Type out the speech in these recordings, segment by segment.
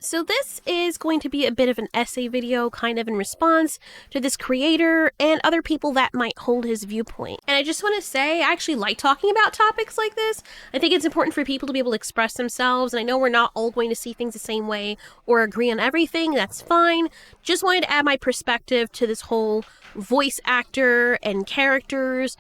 So this is going to be a bit of an essay video, kind of in response to this creator and other people that might hold his viewpoint. And I just want to say, I actually like talking about topics like this. I think it's important for people to be able to express themselves, and I know we're not all going to see things the same way or agree on everything. That's fine. Just wanted to add my perspective to this whole voice actor and characters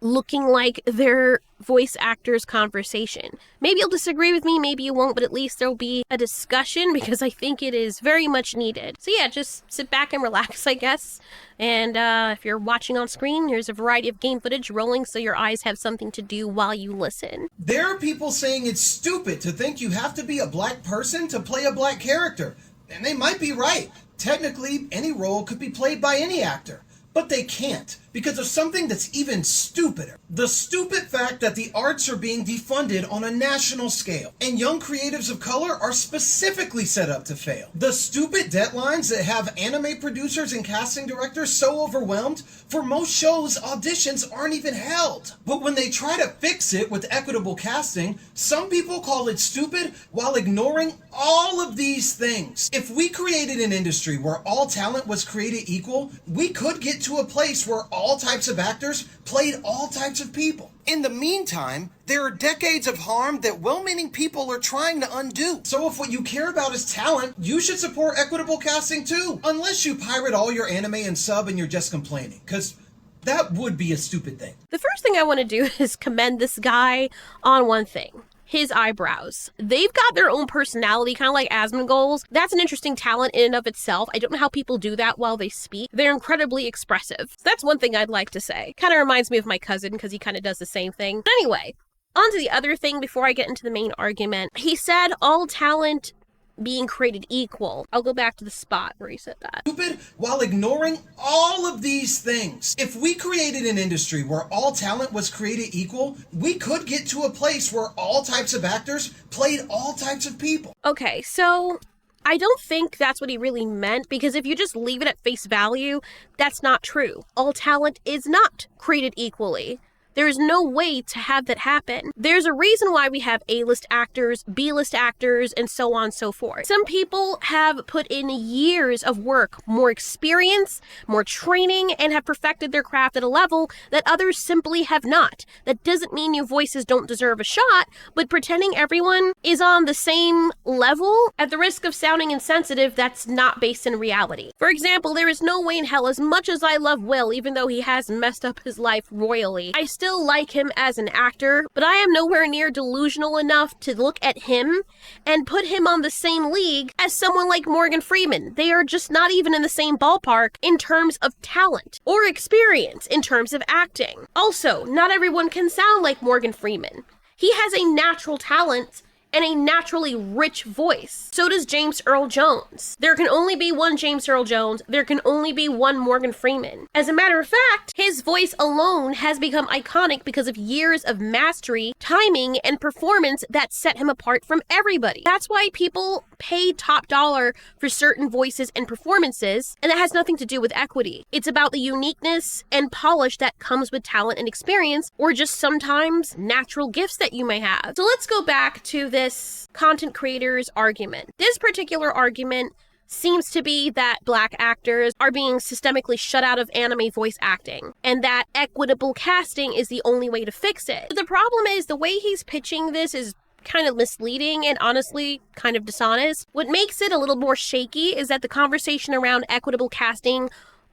looking like their voice actors conversation. Maybe you'll disagree with me, maybe you won't, but at least there'll be a discussion because I think it is very much needed. So yeah, just sit back and relax, I guess. And if you're watching on screen, there's a variety of game footage rolling so your eyes have something to do while you listen. There are people saying it's stupid to think you have to be a black person to play a black character. And they might be right. Technically, any role could be played by any actor. But they can't, because of something that's even stupider. The stupid fact that the arts are being defunded on a national scale, and young creatives of color are specifically set up to fail. The stupid deadlines that have anime producers and casting directors so overwhelmed, for most shows, auditions aren't even held. But when they try to fix it with equitable casting, some people call it stupid while ignoring all of these things. If we created an industry where all talent was created equal, we could get to a place where all types of actors played all types of people. In the meantime, there are decades of harm that well-meaning people are trying to undo. So if what you care about is talent, you should support equitable casting too. Unless you pirate all your anime and sub and you're just complaining, because that would be a stupid thing. The first thing I want to do is commend this guy on one thing. His eyebrows. They've got their own personality, kind of like Asmongold's. That's an interesting talent in and of itself. I don't know how people do that while they speak. They're incredibly expressive. So that's one thing I'd like to say. Kind of reminds me of my cousin because he kind of does the same thing. But anyway, on to the other thing before I get into the main argument. He said all talent being created equal. I'll go back to the spot where he said that. Stupid while ignoring all of these things. If we created an industry where all talent was created equal, we could get to a place where all types of actors played all types of people. Okay, so I don't think that's what he really meant, because if you just leave it at face value, that's not true. All talent is not created equally. There is no way to have that happen. There's a reason why we have A-list actors, B-list actors, and so on and so forth. Some people have put in years of work, more experience, more training, and have perfected their craft at a level that others simply have not. That doesn't mean your voices don't deserve a shot, but pretending everyone is on the same level, at the risk of sounding insensitive, that's not based in reality. For example, there is no way in hell, as much as I love Will, even though he has messed up his life royally, I still like him as an actor, but I am nowhere near delusional enough to look at him and put him on the same league as someone like Morgan Freeman. They are just not even in the same ballpark in terms of talent or experience in terms of acting. Also, not everyone can sound like Morgan Freeman. He has a natural talent and a naturally rich voice. So does James Earl Jones. There can only be one James Earl Jones. There can only be one Morgan Freeman. As a matter of fact, his voice alone has become iconic because of years of mastery, timing, and performance that set him apart from everybody. That's why people pay top dollar for certain voices and performances, and that has nothing to do with equity. It's about the uniqueness and polish that comes with talent and experience, or just sometimes natural gifts that you may have. So let's go back to this content creator's argument. This particular argument seems to be that black actors are being systemically shut out of anime voice acting, and that equitable casting is the only way to fix it. The problem is the way he's pitching this is kind of misleading and honestly kind of dishonest. What makes it a little more shaky is that the conversation around equitable casting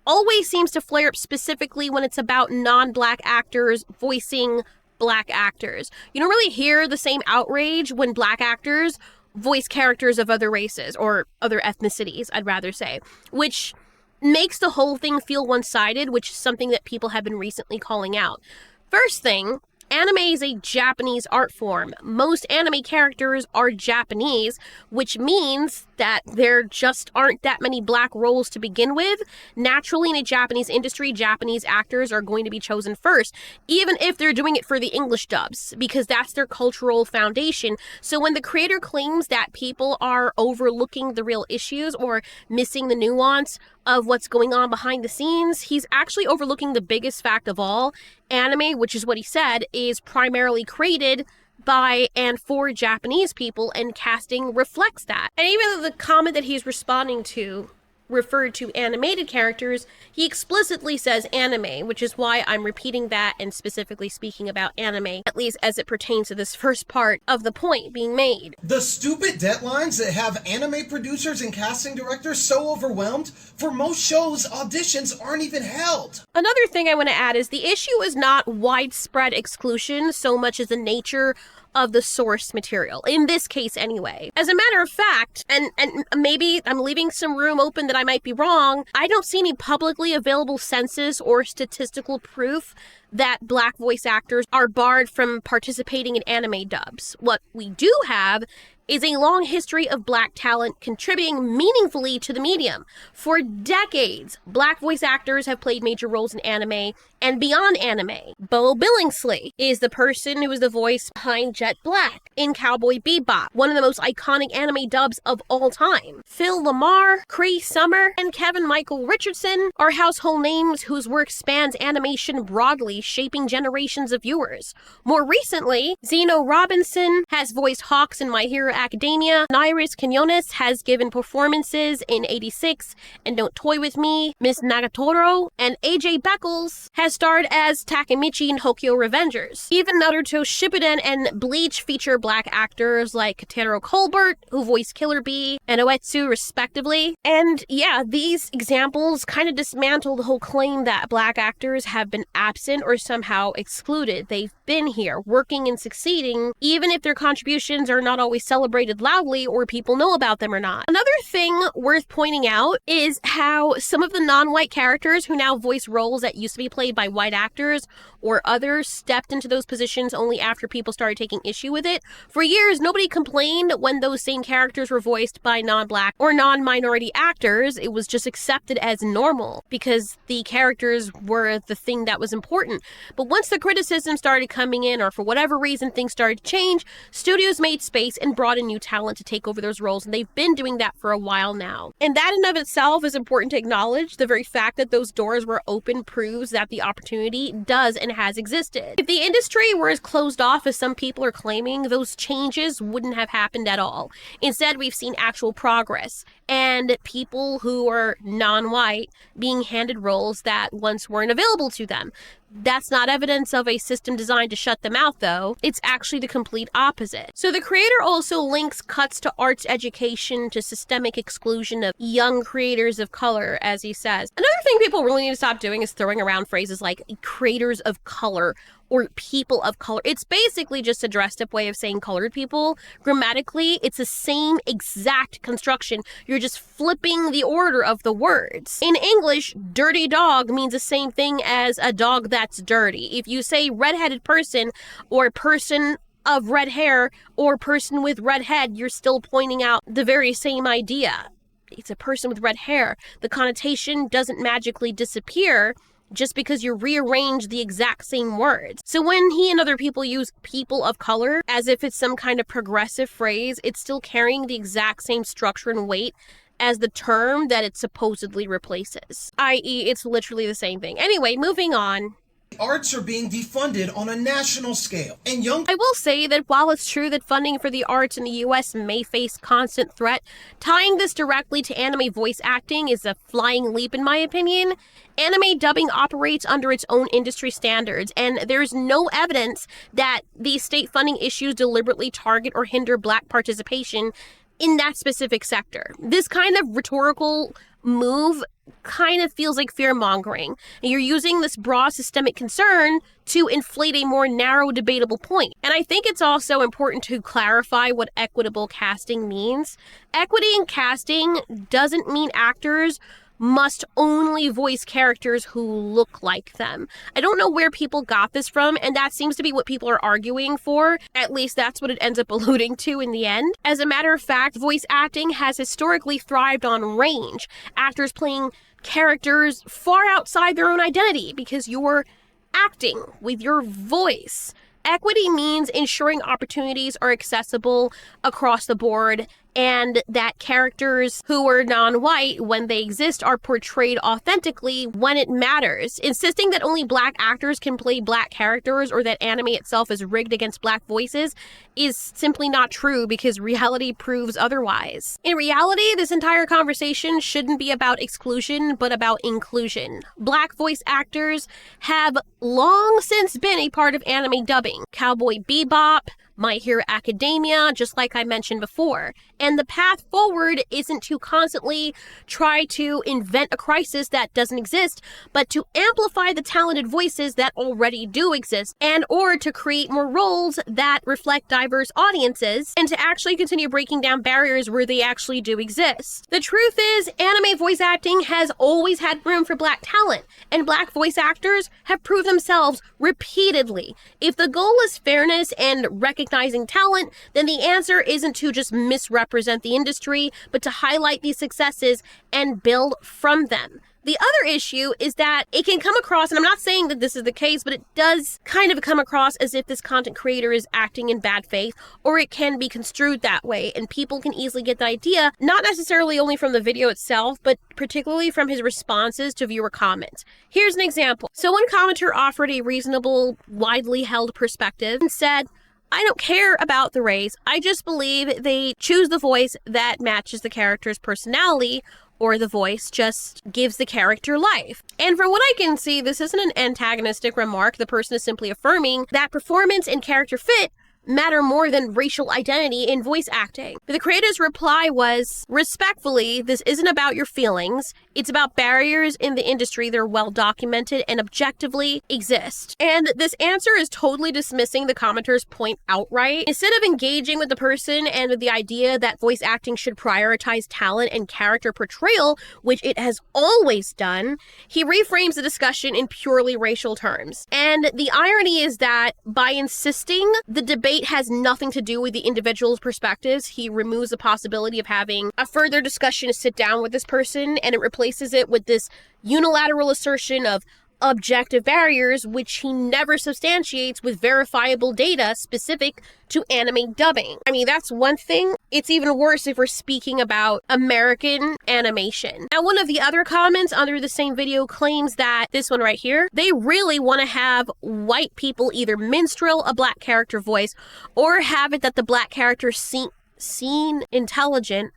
always seems to flare up specifically when it's about non-black actors voicing black actors. You don't really hear the same outrage when black actors voice characters of other races or other ethnicities, I'd rather say, which makes the whole thing feel one-sided, which is something that people have been recently calling out. First thing, anime is a Japanese art form. Most anime characters are Japanese, which means that there just aren't that many black roles to begin with. Naturally, in a Japanese industry, Japanese actors are going to be chosen first, even if they're doing it for the English dubs, because that's their cultural foundation. So when the creator claims that people are overlooking the real issues or missing the nuance of what's going on behind the scenes, he's actually overlooking the biggest fact of all. Anime, which is what he said, is primarily created by and for Japanese people, and casting reflects that. And even though the comment that he's responding to referred to animated characters, he explicitly says anime, which is why I'm repeating that and specifically speaking about anime, at least as it pertains to this first part of the point being made. The stupid deadlines that have anime producers and casting directors so overwhelmed, for most shows, auditions aren't even held. Another thing I want to add is the issue is not widespread exclusion so much as the nature of the source material, in this case anyway. As a matter of fact, and maybe I'm leaving some room open that I might be wrong, I don't see any publicly available census or statistical proof that Black voice actors are barred from participating in anime dubs. What we do have is a long history of Black talent contributing meaningfully to the medium. For decades, Black voice actors have played major roles in anime and beyond anime. Bo Billingsley is the person who is the voice behind Jet Black in Cowboy Bebop, one of the most iconic anime dubs of all time. Phil Lamar, Cree Summer, and Kevin Michael Richardson are household names whose work spans animation broadly, shaping generations of viewers. More recently, Zeno Robinson has voiced Hawks in My Hero Academia. Iris Quinones has given performances in 86 and Don't Toy With Me. Miss Nagatoro and AJ Beckles has starred as Takemichi in Tokyo Revengers. Even Naruto Shippuden and Bleach feature Black actors like Katero Colbert, who voiced Killer Bee and Oetsu respectively. And yeah, these examples kind of dismantle the whole claim that Black actors have been absent or somehow excluded. They've been here, working and succeeding, even if their contributions are not always celebrated loudly or people know about them or not. Another thing worth pointing out is how some of the non-white characters who now voice roles that used to be played by white actors or others stepped into those positions only after people started taking issue with it. For years, nobody complained when those same characters were voiced by non-Black or non-minority actors. It was just accepted as normal because the characters were the thing that was important. But once the criticism started coming in, or for whatever reason things started to change, studios made space and brought in new talent to take over those roles, and they've been doing that for a while now. And that in of itself is important to acknowledge. The very fact that those doors were open proves that the opportunity does and has existed. If the industry were as closed off as some people are claiming, those changes wouldn't have happened at all. Instead, we've seen actual progress and people who are non-white being handed roles that once weren't available to them. That's not evidence of a system designed to shut them out, though. It's actually the complete opposite. So the creator also links cuts to arts education to systemic exclusion of young creators of color, as he says. Another thing people really need to stop doing is throwing around phrases like creators of color or people of color. It's basically just a dressed up way of saying colored people. Grammatically, it's the same exact construction. You're just flipping the order of the words. In English, dirty dog means the same thing as a dog that's dirty. If you say redheaded person or person of red hair or person with red head, you're still pointing out the very same idea. It's a person with red hair. The connotation doesn't magically disappear just because you rearrange the exact same words. So when he and other people use people of color as if it's some kind of progressive phrase, it's still carrying the exact same structure and weight as the term that it supposedly replaces. I.e., it's literally the same thing. Anyway, moving on. Arts are being defunded on a national scale, and young... I will say that while it's true that funding for the arts in the US may face constant threat, tying this directly to anime voice acting is a flying leap in my opinion. Anime dubbing operates under its own industry standards, and there's no evidence that these state funding issues deliberately target or hinder Black participation in that specific sector. This kind of rhetorical move kind of feels like fear-mongering. You're using this broad systemic concern to inflate a more narrow, debatable point. And I think it's also important to clarify what equitable casting means. Equity in casting doesn't mean actors must only voice characters who look like them. I don't know where people got this from, and that seems to be what people are arguing for. At least that's what it ends up alluding to in the end. As a matter of fact, voice acting has historically thrived on range. Actors playing characters far outside their own identity because you're acting with your voice. Equity means ensuring opportunities are accessible across the board and that characters who are non-white, when they exist, are portrayed authentically when it matters. Insisting that only black actors can play black characters or that anime itself is rigged against black voices is simply not true because reality proves otherwise. In reality, this entire conversation shouldn't be about exclusion, but about inclusion. Black voice actors have long since been a part of anime dubbing. Cowboy Bebop, My Hero Academia, just like I mentioned before. And the path forward isn't to constantly try to invent a crisis that doesn't exist, but to amplify the talented voices that already do exist, and or to create more roles that reflect diverse audiences, and to actually continue breaking down barriers where they actually do exist. The truth is, anime voice acting has always had room for black talent, and black voice actors have proved themselves repeatedly. If the goal is fairness and recognizing talent, then the answer isn't to just misrepresent the industry, but to highlight these successes and build from them. The other issue is that it can come across, and I'm not saying that this is the case, but it does kind of come across as if this content creator is acting in bad faith, or it can be construed that way, and people can easily get the idea, not necessarily only from the video itself, but particularly from his responses to viewer comments. Here's an example. So one commenter offered a reasonable, widely held perspective and said, "I don't care about the race. I just believe they choose the voice that matches the character's personality, or the voice just gives the character life." And from what I can see, this isn't an antagonistic remark. The person is simply affirming that performance and character fit matter more than racial identity in voice acting. The creator's reply was, "Respectfully, this isn't about your feelings. It's about barriers in the industry that are well documented and objectively exist." And this answer is totally dismissing the commenter's point outright. Instead of engaging with the person and with the idea that voice acting should prioritize talent and character portrayal, which it has always done, he reframes the discussion in purely racial terms. And the irony is that by insisting the debate has nothing to do with the individual's perspectives, he removes the possibility of having a further discussion to sit down with this person, and it replaces it with this unilateral assertion of objective barriers, which he never substantiates with verifiable data specific to anime dubbing. I mean, that's one thing. It's even worse if we're speaking about American animation. Now, one of the other comments under the same video claims that, this one right here, they really want to have white people either minstrel a black character voice or have it that the black character seem intelligent,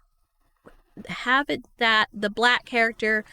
have it that the black character,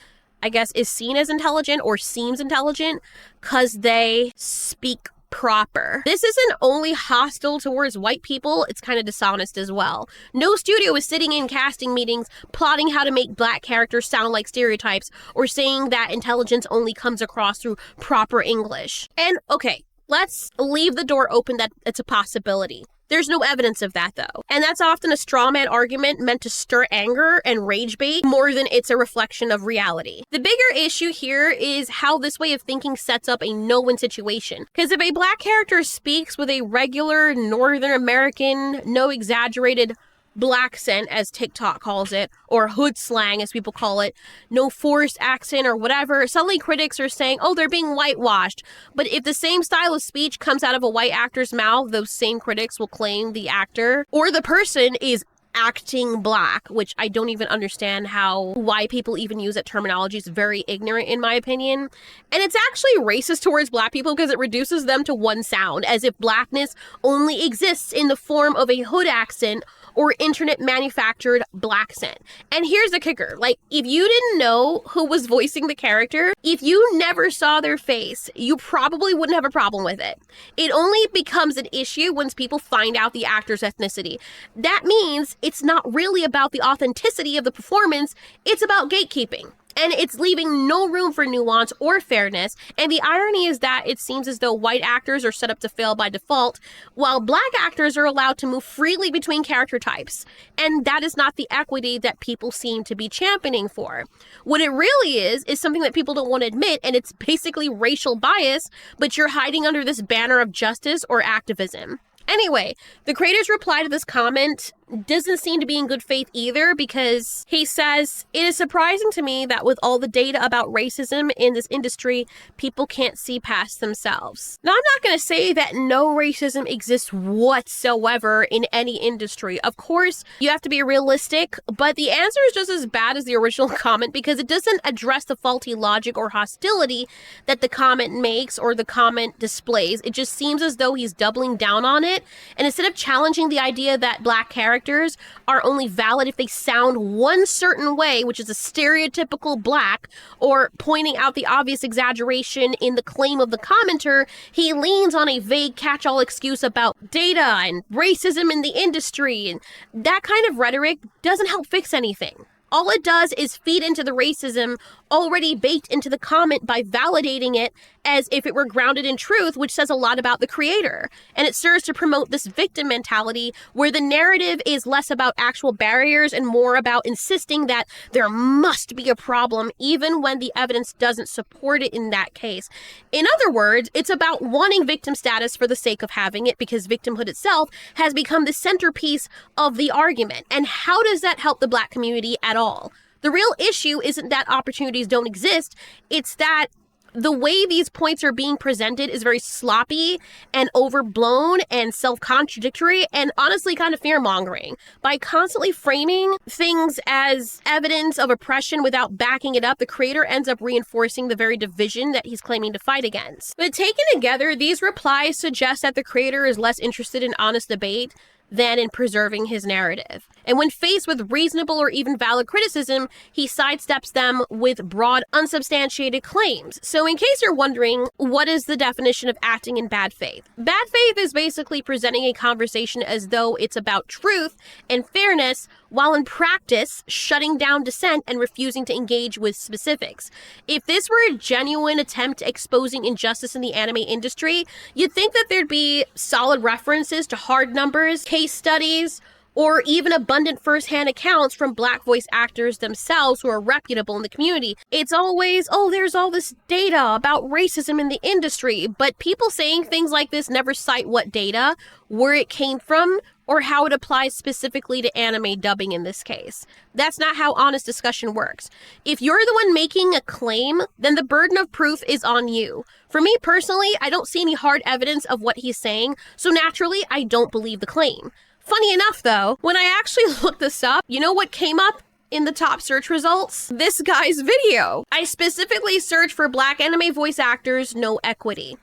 I guess, is seen as intelligent or seems intelligent because they speak proper. This isn't only hostile towards white people, it's kind of dishonest as well. No studio is sitting in casting meetings plotting how to make black characters sound like stereotypes or saying that intelligence only comes across through proper English. And okay, let's leave the door open that it's a possibility. There's no evidence of that, though. And that's often a straw man argument meant to stir anger and rage bait more than it's a reflection of reality. The bigger issue here is how this way of thinking sets up a no-win situation. Because if a black character speaks with a regular Northern American, no exaggerated black accent, as TikTok calls it, or hood slang, as people call it, no forced accent or whatever, suddenly critics are saying, oh, they're being whitewashed. But if the same style of speech comes out of a white actor's mouth, those same critics will claim the actor or the person is acting black, which I don't even understand why people even use that terminology. Is very ignorant in my opinion. And it's actually racist towards black people because it reduces them to one sound, as if blackness only exists in the form of a hood accent or internet manufactured black accent. And here's the kicker, like, if you didn't know who was voicing the character, if you never saw their face, you probably wouldn't have a problem with it. It only becomes an issue once people find out the actor's ethnicity. That means it's not really about the authenticity of the performance, it's about gatekeeping. And it's leaving no room for nuance or fairness. And the irony is that it seems as though white actors are set up to fail by default, while black actors are allowed to move freely between character types. And that is not the equity that people seem to be championing for. What it really is something that people don't want to admit, and it's basically racial bias, but you're hiding under this banner of justice or activism. Anyway, the creator's reply to this comment doesn't seem to be in good faith either, because he says, "It is surprising to me that with all the data about racism in this industry, people can't see past themselves." Now, I'm not going to say that no racism exists whatsoever in any industry. Of course, you have to be realistic, but the answer is just as bad as the original comment, because it doesn't address the faulty logic or hostility that the comment makes or the comment displays. It just seems as though he's doubling down on it, and instead of challenging the idea that Black characters are only valid if they sound one certain way, which is a stereotypical Black, or pointing out the obvious exaggeration in the claim of the commenter, he leans on a vague catch-all excuse about data and racism in the industry, and that kind of rhetoric doesn't help fix anything. All it does is feed into the racism already baked into the comment by validating it as if it were grounded in truth, which says a lot about the creator. And it serves to promote this victim mentality where the narrative is less about actual barriers and more about insisting that there must be a problem even when the evidence doesn't support it in that case. In other words, it's about wanting victim status for the sake of having it, because victimhood itself has become the centerpiece of the argument. And how does that help the Black community at all? The real issue isn't that opportunities don't exist, it's that the way these points are being presented is very sloppy and overblown and self-contradictory and honestly kind of fear-mongering. By constantly framing things as evidence of oppression without backing it up, the creator ends up reinforcing the very division that he's claiming to fight against. But taken together, these replies suggest that the creator is less interested in honest debate than in preserving his narrative. And when faced with reasonable or even valid criticism, he sidesteps them with broad, unsubstantiated claims. So in case you're wondering, what is the definition of acting in bad faith? Bad faith is basically presenting a conversation as though it's about truth and fairness, while in practice, shutting down dissent and refusing to engage with specifics. If this were a genuine attempt at exposing injustice in the anime industry, you'd think that there'd be solid references to hard numbers, case studies, or even abundant first-hand accounts from Black voice actors themselves who are reputable in the community. It's always, oh, there's all this data about racism in the industry, but people saying things like this never cite what data, where it came from, or how it applies specifically to anime dubbing in this case. That's not how honest discussion works. If you're the one making a claim, then the burden of proof is on you. For me personally, I don't see any hard evidence of what he's saying, so naturally, I don't believe the claim. Funny enough, though, when I actually looked this up, you know what came up in the top search results? This guy's video. I specifically searched for Black anime voice actors, no equity,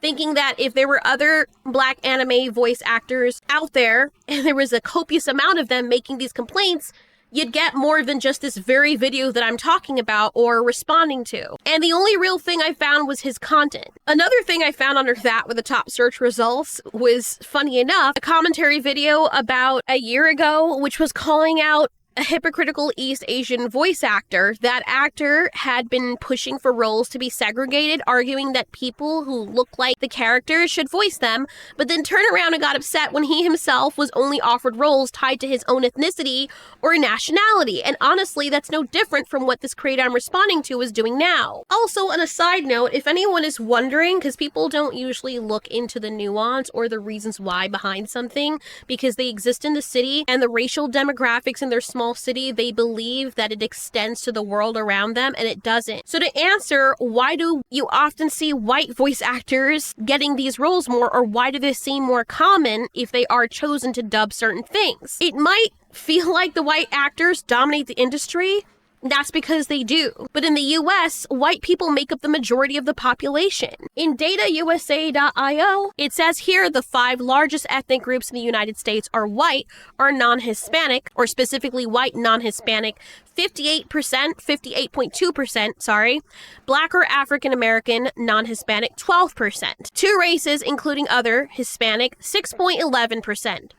thinking that if there were other Black anime voice actors out there, and there was a copious amount of them making these complaints, you'd get more than just this very video that I'm talking about or responding to. And the only real thing I found was his content. Another thing I found under that with the top search results was, funny enough, a commentary video about a year ago, which was calling out a hypocritical East Asian voice actor. That actor had been pushing for roles to be segregated, arguing that people who look like the characters should voice them, but then turned around and got upset when he himself was only offered roles tied to his own ethnicity or nationality. And honestly, that's no different from what this creator I'm responding to is doing now. Also, on a side note, if anyone is wondering, because people don't usually look into the nuance or the reasons why behind something, because they exist in the city and the racial demographics in their small city, they believe that it extends to the world around them, and it doesn't. So to answer, why do you often see white voice actors getting these roles more, or why do they seem more common if they are chosen to dub certain things? It might feel like the white actors dominate the industry. That's because they do. But in the US, white people make up the majority of the population. In datausa.io, it says here the 5 largest ethnic groups in the United States are white or non-Hispanic, or specifically white non-Hispanic, 58.2%, Black or African American non-Hispanic, 12%. 2 races, including other, Hispanic, 6.11%.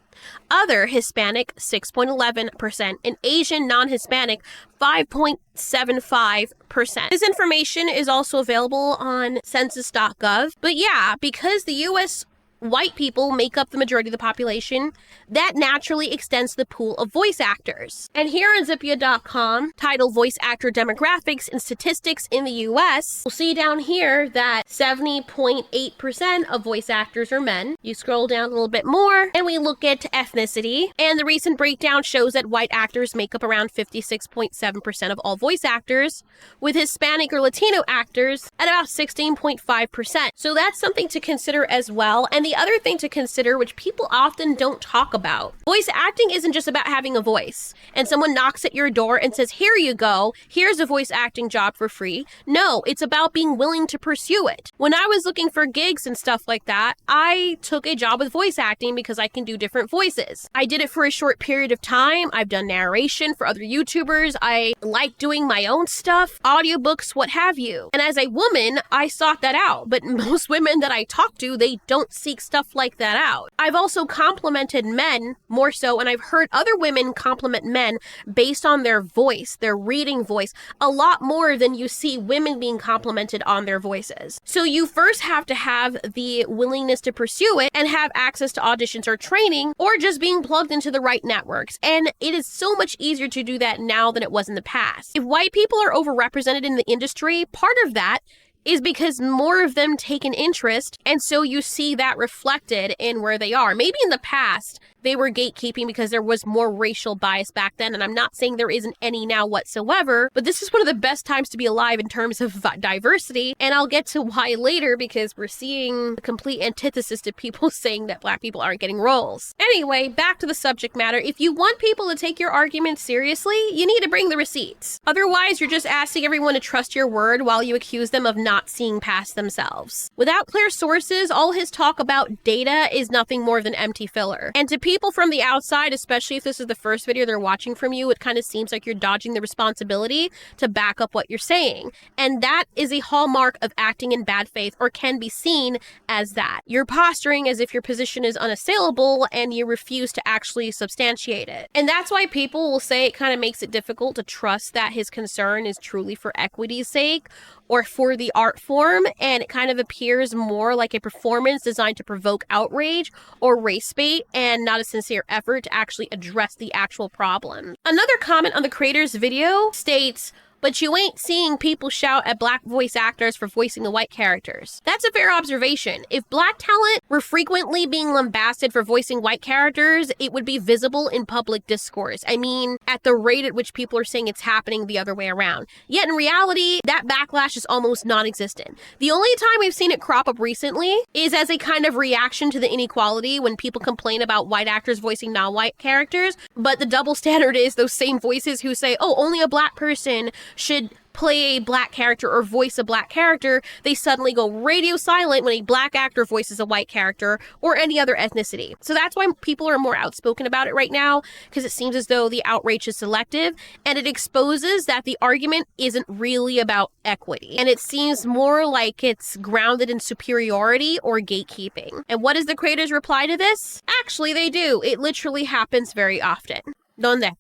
Other Hispanic, 6.11%, and Asian non-Hispanic, 5.75%. This information is also available on census.gov. But yeah, because the U.S. white people make up the majority of the population, that naturally extends the pool of voice actors. And here on Zippia.com, titled Voice Actor Demographics and Statistics in the US, we'll see down here that 70.8% of voice actors are men. You scroll down a little bit more, and we look at ethnicity, and the recent breakdown shows that white actors make up around 56.7% of all voice actors, with Hispanic or Latino actors at about 16.5%. So that's something to consider as well. And the other thing to consider, which people often don't talk about, voice acting isn't just about having a voice and someone knocks at your door and says, here you go, here's a voice acting job for free. No, it's about being willing to pursue it. When I was looking for gigs and stuff like that, I took a job with voice acting because I can do different voices. I did it for a short period of time. I've done narration for other YouTubers. I like doing my own stuff, audiobooks, what have you. And as a woman, I sought that out. But most women that I talk to, they don't seek stuff like that out. I've also complimented men more so, and I've heard other women compliment men based on their voice, their reading voice, a lot more than you see women being complimented on their voices. So you first have to have the willingness to pursue it and have access to auditions or training, or just being plugged into the right networks. And it is so much easier to do that now than it was in the past. If white people are overrepresented in the industry, part of that is because more of them take an interest, and so you see that reflected in where they are. Maybe in the past, they were gatekeeping because there was more racial bias back then, and I'm not saying there isn't any now whatsoever, but this is one of the best times to be alive in terms of diversity, and I'll get to why later, because we're seeing the complete antithesis to people saying that black people aren't getting roles. Anyway, back to the subject matter. If you want people to take your arguments seriously, you need to bring the receipts. Otherwise, you're just asking everyone to trust your word while you accuse them of not seeing past themselves. Without clear sources, all his talk about data is nothing more than empty filler. And to people from the outside, especially if this is the first video they're watching from you, it kind of seems like you're dodging the responsibility to back up what you're saying. And that is a hallmark of acting in bad faith, or can be seen as that. You're posturing as if your position is unassailable and you refuse to actually substantiate it. And that's why people will say it kind of makes it difficult to trust that his concern is truly for equity's sake or for the art form, and it kind of appears more like a performance designed to provoke outrage or race bait and not a sincere effort to actually address the actual problem. Another comment on the creator's video states, "But you ain't seeing people shout at black voice actors for voicing the white characters." That's a fair observation. If black talent were frequently being lambasted for voicing white characters, it would be visible in public discourse. I mean, at the rate at which people are saying it's happening the other way around. Yet in reality, that backlash is almost non-existent. The only time we've seen it crop up recently is as a kind of reaction to the inequality when people complain about white actors voicing non-white characters. But the double standard is those same voices who say, oh, only a black person should play a black character or voice a black character, they suddenly go radio silent when a black actor voices a white character or any other ethnicity. So that's why people are more outspoken about it right now, because it seems as though the outrage is selective, and it exposes that the argument isn't really about equity. And it seems more like it's grounded in superiority or gatekeeping. And what is the creator's reply to this? Actually, they do. It literally happens very often. Donde?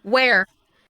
Where?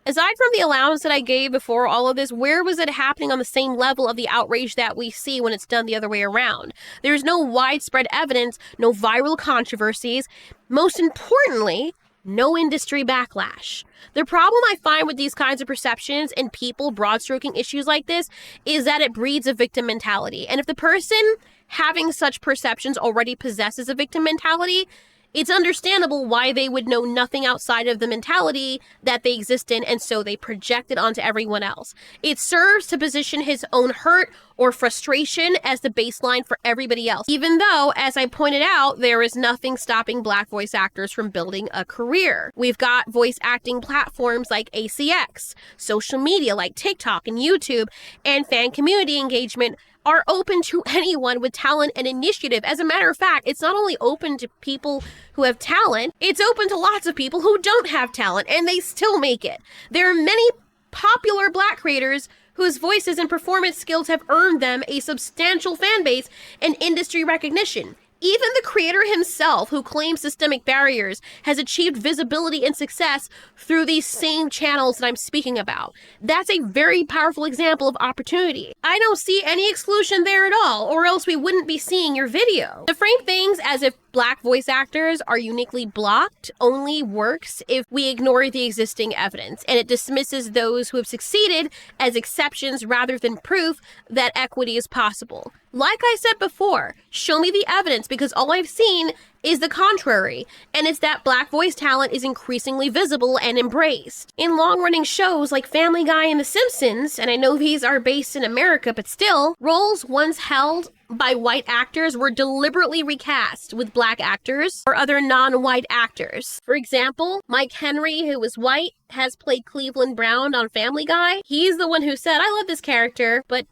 Aside from the allowance that I gave before all of this, where was it happening on the same level of the outrage that we see when it's done the other way around? There's no widespread evidence, no viral controversies. Most importantly, no industry backlash. The problem I find with these kinds of perceptions and people broad-stroking issues like this is that it breeds a victim mentality. And if the person having such perceptions already possesses a victim mentality, it's understandable why they would know nothing outside of the mentality that they exist in, and so they project it onto everyone else. It serves to position his own hurt or frustration as the baseline for everybody else, even though, as I pointed out, there is nothing stopping black voice actors from building a career. We've got voice acting platforms like ACX, social media like TikTok and YouTube, and fan community engagement are open to anyone with talent and initiative. As a matter of fact, it's not only open to people who have talent, it's open to lots of people who don't have talent, and they still make it. There are many popular black creators whose voices and performance skills have earned them a substantial fan base and industry recognition. Even the creator himself, who claims systemic barriers, has achieved visibility and success through these same channels that I'm speaking about. That's a very powerful example of opportunity. I don't see any exclusion there at all, or else we wouldn't be seeing your video. To frame things as if Black voice actors are uniquely blocked only works if we ignore the existing evidence, and it dismisses those who have succeeded as exceptions rather than proof that equity is possible. Like I said before, show me the evidence, because all I've seen is the contrary, and it's that Black voice talent is increasingly visible and embraced. In long-running shows like Family Guy and The Simpsons, and I know these are based in America, but still, roles once held by white actors were deliberately recast with Black actors or other non-white actors. For example, Mike Henry, who was white, has played Cleveland Brown on Family Guy. He's the one who said, "I love this character, but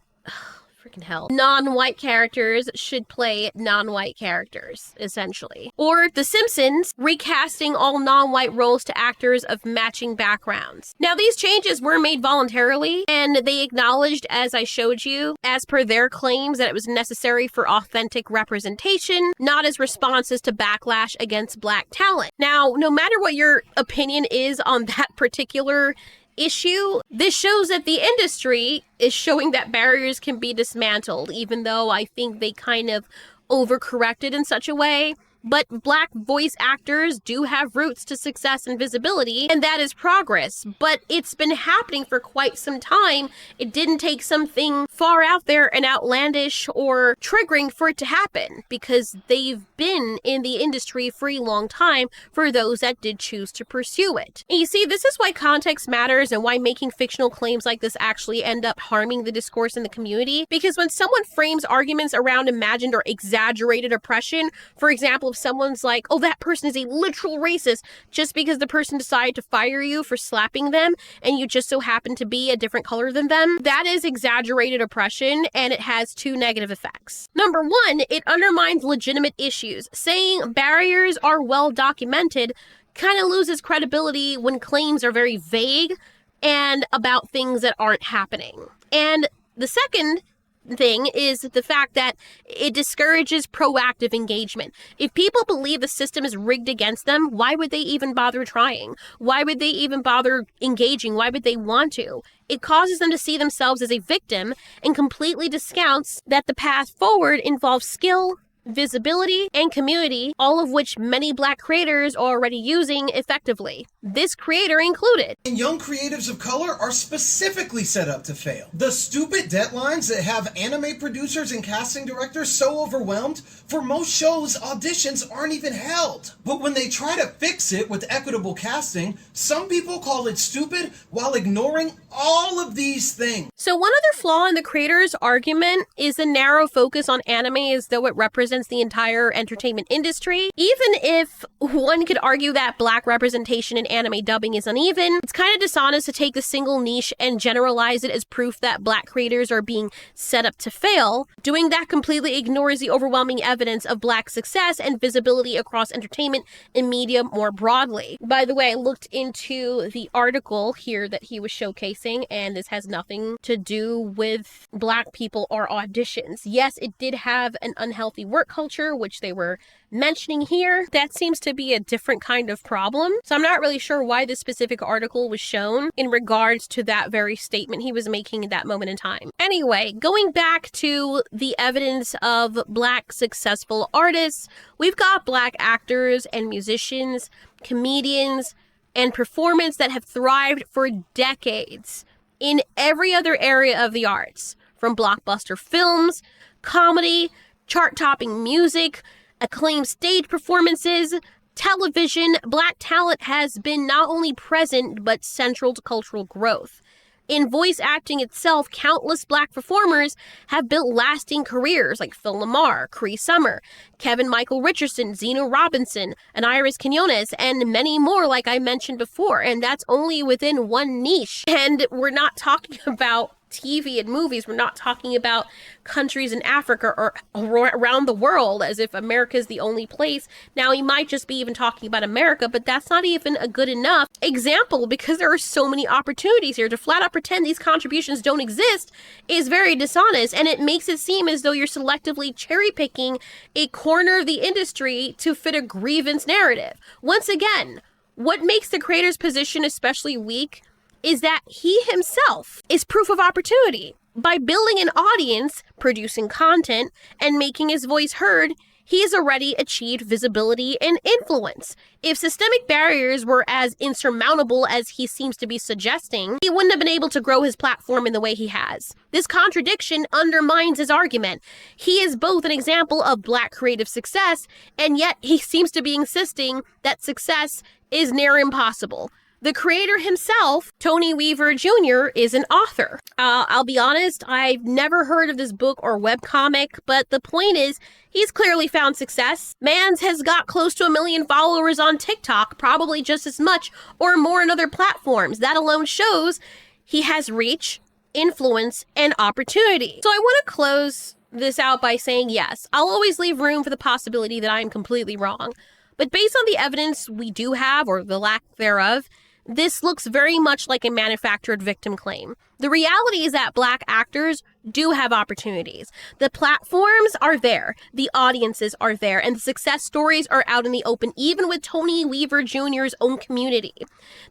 freaking hell, non-white characters should play non-white characters," essentially. Or The Simpsons, recasting all non-white roles to actors of matching backgrounds. Now, these changes were made voluntarily, and they acknowledged, as I showed you, as per their claims, that it was necessary for authentic representation, not as responses to backlash against Black talent. Now, no matter what your opinion is on that particular issue, this shows that the industry is showing that barriers can be dismantled, even though I think they kind of overcorrected in such a way. But Black voice actors do have roots to success and visibility, and that is progress. But it's been happening for quite some time. It didn't take something far out there and outlandish or triggering for it to happen, because they've been in the industry for a long time for those that did choose to pursue it. And you see, this is why context matters and why making fictional claims like this actually end up harming the discourse in the community. Because when someone frames arguments around imagined or exaggerated oppression, for example, if someone's like, "Oh, that person is a literal racist," just because the person decided to fire you for slapping them and you just so happen to be a different color than them, that is exaggerated oppression, and it has two negative effects. Number one, it undermines legitimate issues. Saying barriers are well documented kind of loses credibility when claims are very vague and about things that aren't happening. And the second thing is the fact that it discourages proactive engagement. If people believe the system is rigged against them, why would they even bother trying? Why would they even bother engaging? Why would they want to? It causes them to see themselves as a victim and completely discounts that the path forward involves skill, visibility, and community, all of which many Black creators are already using effectively. This creator included. And young creatives of color are specifically set up to fail. The stupid deadlines that have anime producers and casting directors so overwhelmed, for most shows, auditions aren't even held. But when they try to fix it with equitable casting, some people call it stupid while ignoring all of these things. So one other flaw in the creator's argument is the narrow focus on anime as though it represents the entire entertainment industry. Even if one could argue that Black representation in anime dubbing is uneven, it's kind of dishonest to take a single niche and generalize it as proof that Black creators are being set up to fail. Doing that completely ignores the overwhelming evidence of Black success and visibility across entertainment and media more broadly. By the way, I looked into the article here that he was showcasing, and this has nothing to do with Black people or auditions. Yes, it did have an unhealthy work culture, which they were mentioning here. That seems to be a different kind of problem. So I'm not really sure why this specific article was shown in regards to that very statement he was making at that moment in time. Anyway, going back to the evidence of Black successful artists, we've got Black actors and musicians, comedians, and performers that have thrived for decades in every other area of the arts, from blockbuster films, comedy, chart-topping music, acclaimed stage performances, television. Black talent has been not only present, but central to cultural growth. In voice acting itself, countless Black performers have built lasting careers like Phil Lamar, Cree Summer, Kevin Michael Richardson, Zeno Robinson, and Iris Quinones, and many more like I mentioned before, and that's only within one niche. And we're not talking about TV and movies. We're not talking about countries in Africa or around the world as if America is the only place. Now, he might just be even talking about America, but that's not even a good enough example because there are so many opportunities here. To flat out pretend these contributions don't exist is very dishonest, and it makes it seem as though you're selectively cherry picking a corner of the industry to fit a grievance narrative. Once again, what makes the creator's position especially weak is that he himself is proof of opportunity. By building an audience, producing content, and making his voice heard, he has already achieved visibility and influence. If systemic barriers were as insurmountable as he seems to be suggesting, he wouldn't have been able to grow his platform in the way he has. This contradiction undermines his argument. He is both an example of Black creative success, and yet he seems to be insisting that success is near impossible. The creator himself, Tony Weaver Jr., is an author. I'll be honest, I've never heard of this book or webcomic, but the point is, he's clearly found success. Mans has got close to 1 million followers on TikTok, probably just as much or more on other platforms. That alone shows he has reach, influence, and opportunity. So I want to close this out by saying, yes, I'll always leave room for the possibility that I'm completely wrong. But based on the evidence we do have, or the lack thereof, this looks very much like a manufactured victim claim. The reality is that Black actors do have opportunities. The platforms are there, the audiences are there, and the success stories are out in the open, even with Tony Weaver Jr.'s own community.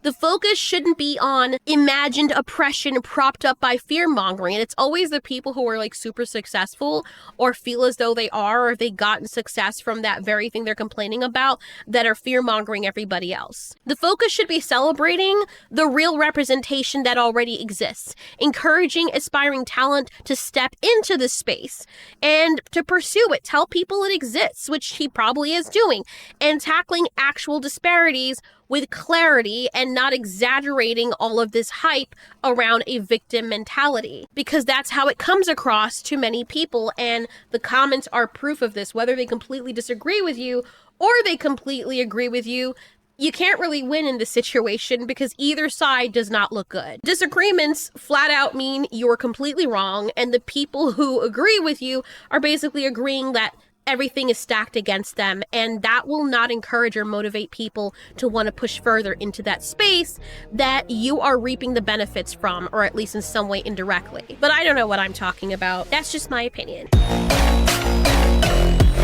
The focus shouldn't be on imagined oppression propped up by fear-mongering, and it's always the people who are like super successful or feel as though they are, or they've gotten success from that very thing they're complaining about, that are fear-mongering everybody else. The focus should be celebrating the real representation that already exists, encouraging aspiring talent to step into the space and to pursue it, tell people it exists, which he probably is doing, and tackling actual disparities with clarity and not exaggerating all of this hype around a victim mentality, because that's how it comes across to many people, and the comments are proof of this. Whether they completely disagree with you or they completely agree with you, you can't really win in this situation because either side does not look good. Disagreements flat out mean you're completely wrong, and the people who agree with you are basically agreeing that everything is stacked against them, and that will not encourage or motivate people to want to push further into that space that you are reaping the benefits from, or at least in some way indirectly. But I don't know what I'm talking about. That's just my opinion.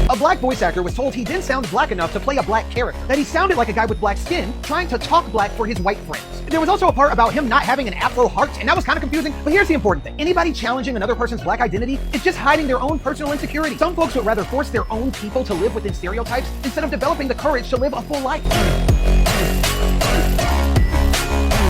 A Black voice actor was told he didn't sound Black enough to play a Black character, that he sounded like a guy with black skin trying to talk Black for his white friends. There was also a part about him not having an Afro heart, and that was kind of confusing, but here's the important thing. Anybody challenging another person's Black identity is just hiding their own personal insecurity. Some folks would rather force their own people to live within stereotypes instead of developing the courage to live a full life.